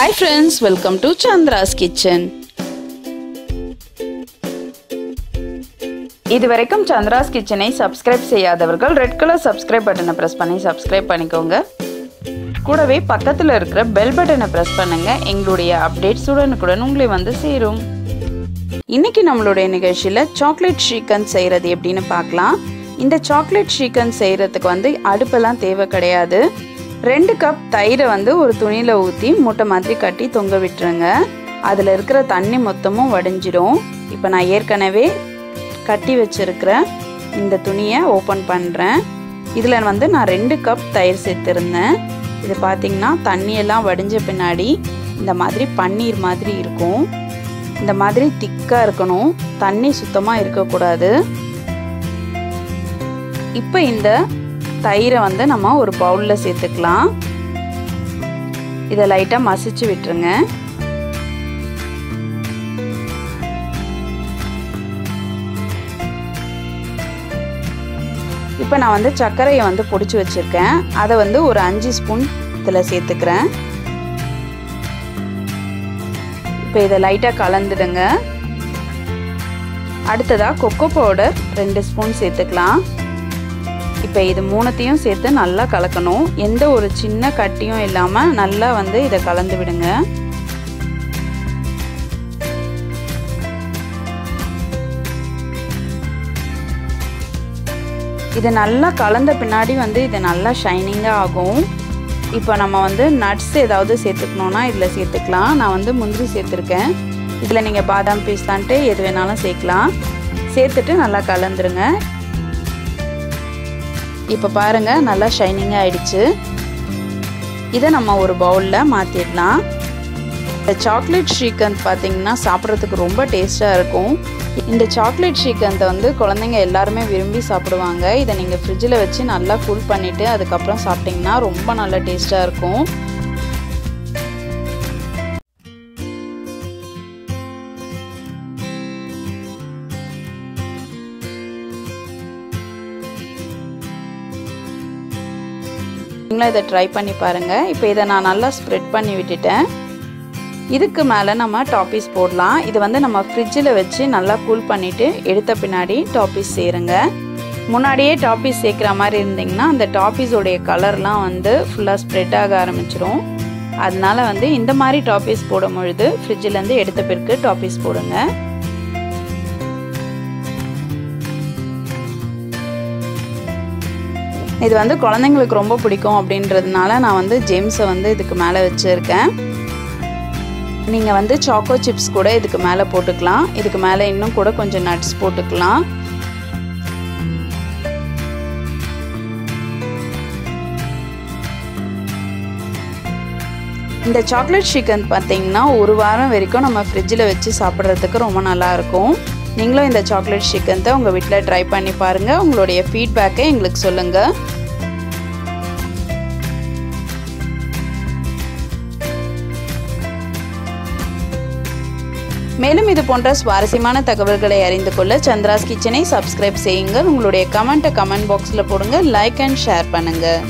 Hi friends, welcome to Chandra's Kitchen. இதுவரைக்கும் Chandra's Kitchen-ஐ subscribe செய்யாதவர்கள் red colour subscribe பட்டனை press பண்ணி சப்ஸ்கிரைப் பண்ணிக்கோங்க. கூடவே பக்கத்துல இருக்கிற பெல் பட்டனை பிரஸ் பண்ணுங்க. எங்களுடைய அப்டேட்ஸ் உடனுக்குடன் உங்களை வந்து சேரும். இன்னைக்கு நம்மளுடைய நிகழ்ச்சியில சாக்லேட் ஸ்ரீகந்த் செய்யறது எப்படின்னு பார்க்கலாம். இந்த சாக்லேட் ஸ்ரீகந்த் செய்யறதுக்கு வந்து அடுப்பெல்லாம் தேவை கிடையாது. 2 கப் தயிரை வந்து ஒரு துணியில் ஊற்றி மூட்டை மாதிரி கட்டி தொங்க விட்டுருங்க. அதில் இருக்கிற தண்ணி மொத்தமும் வடிஞ்சிடும். இப்போ நான் ஏற்கனவே கட்டி வச்சிருக்கிற இந்த துணியை ஓப்பன் பண்ணுறேன். இதில் வந்து நான் 2 கப் தயிர் சேர்த்துருந்தேன். இது பார்த்திங்கன்னா தண்ணியெல்லாம் வடிஞ்ச பின்னாடி இந்த மாதிரி பன்னீர் மாதிரி இருக்கும். இந்த மாதிரி திக்காக இருக்கணும், தண்ணி சுத்தமாக இருக்கக்கூடாது. இப்போ இந்த தயிரை வந்து நம்ம ஒரு பவுலில் சேர்த்துக்கலாம். இதை லைட்டாக மசிச்சு விட்டுருங்க. இப்போ நான் வந்து சர்க்கரையை வந்து பொடிச்சு வச்சுருக்கேன். அதை வந்து ஒரு 5 ஸ்பூன் இதில் சேர்த்துக்கிறேன். இப்போ இதை லைட்டாக கலந்துடுங்க. அடுத்ததாக கொக்கோ பவுடர் 2 ஸ்பூன் சேர்த்துக்கலாம். இப்போ இது மூணுத்தையும் சேர்த்து நல்லா கலக்கணும். எந்த ஒரு சின்ன கட்டியும் இல்லாமல் நல்லா வந்து இதை கலந்து விடுங்க. இது நல்லா கலந்த பின்னாடி வந்து இது நல்லா ஷைனிங்காக ஆகும். இப்போ நம்ம வந்து நட்ஸ் ஏதாவது சேர்த்துக்கணுன்னா இதில் சேர்த்துக்கலாம். நான் வந்து முந்திரி சேர்த்துருக்கேன். இதில் நீங்கள் பாதாம் பிஸ்தான்ட்டு எது வேணாலும் சேர்க்கலாம். சேர்த்துட்டு நல்லா கலந்துருங்க. இப்போ பாருங்கள், நல்லா ஷைனிங்காக ஆயிடுச்சு. இதை நம்ம ஒரு பவுலில் மாற்றிடலாம். இந்த சாக்லேட் ஸ்ரீகந்த் பார்த்திங்கன்னா சாப்பிட்றதுக்கு ரொம்ப டேஸ்ட்டாக இருக்கும். இந்த சாக்லேட் ஸ்ரீகந்தை வந்து குழந்தைங்க எல்லாருமே விரும்பி சாப்பிடுவாங்க. இதை நீங்கள் ஃப்ரிட்ஜில் வச்சு நல்லா கூல் பண்ணிவிட்டு அதுக்கப்புறம் சாப்பிட்டிங்கன்னா ரொம்ப நல்லா டேஸ்ட்டாக இருக்கும். இதை ட்ரை பண்ணி பாருங்கள். இப்போ இதை நான் நல்லா ஸ்ப்ரெட் பண்ணி விட்டுட்டேன். இதுக்கு மேலே நம்ம டாப்பீஸ் போடலாம். இது வந்து நம்ம ஃப்ரிட்ஜில் வச்சு நல்லா கூல் பண்ணிவிட்டு எடுத்த பின்னாடி டாப்பீஸ் சேருங்க. முன்னாடியே டாப்பீஸ் சேர்க்குற மாதிரி இருந்திங்கன்னா அந்த டாப்பீஸோடைய கலர்லாம் வந்து ஃபுல்லாக ஸ்ப்ரெட் ஆக ஆரம்பிச்சிடும். அதனால வந்து இந்த மாதிரி டாப்பீஸ் போடும் பொழுது ஃப்ரிட்ஜிலேருந்து எடுத்த பிறகு டாப்பீஸ் போடுங்க. இது வந்து குழந்தைங்களுக்கு ரொம்ப பிடிக்கும் அப்படின்றதுனால நான் வந்து ஜெம்ஸை வந்து இதுக்கு மேலே வச்சுருக்கேன். நீங்கள் வந்து சாக்கோ சிப்ஸ் கூட இதுக்கு மேலே போட்டுக்கலாம். இதுக்கு மேலே இன்னும் கூட கொஞ்சம் நட்ஸ் போட்டுக்கலாம். இந்த சாக்லேட் ஸ்ரீகந்த் பார்த்தீங்கன்னா 1 வாரம் வரைக்கும் நம்ம ஃப்ரிட்ஜில் வச்சு சாப்பிட்றதுக்கு ரொம்ப நல்லாயிருக்கும். நீங்களும் இந்த சாக்லேட் ஸ்ரீகந்தை உங்கள் வீட்டில் ட்ரை பண்ணி பாருங்கள். உங்களுடைய ஃபீட்பேக்கை எங்களுக்கு சொல்லுங்கள். மேலும் இது போன்ற சுவாரஸ்யமான தகவல்களை அறிந்து கொள்ள சந்திராஸ் கிச்சனை சப்ஸ்கிரைப் செய்யுங்கள். உங்களுடைய கமெண்ட்டை கமெண்ட் பாக்ஸில் போடுங்க. லைக் அண்ட் ஷேர் பண்ணுங்கள்.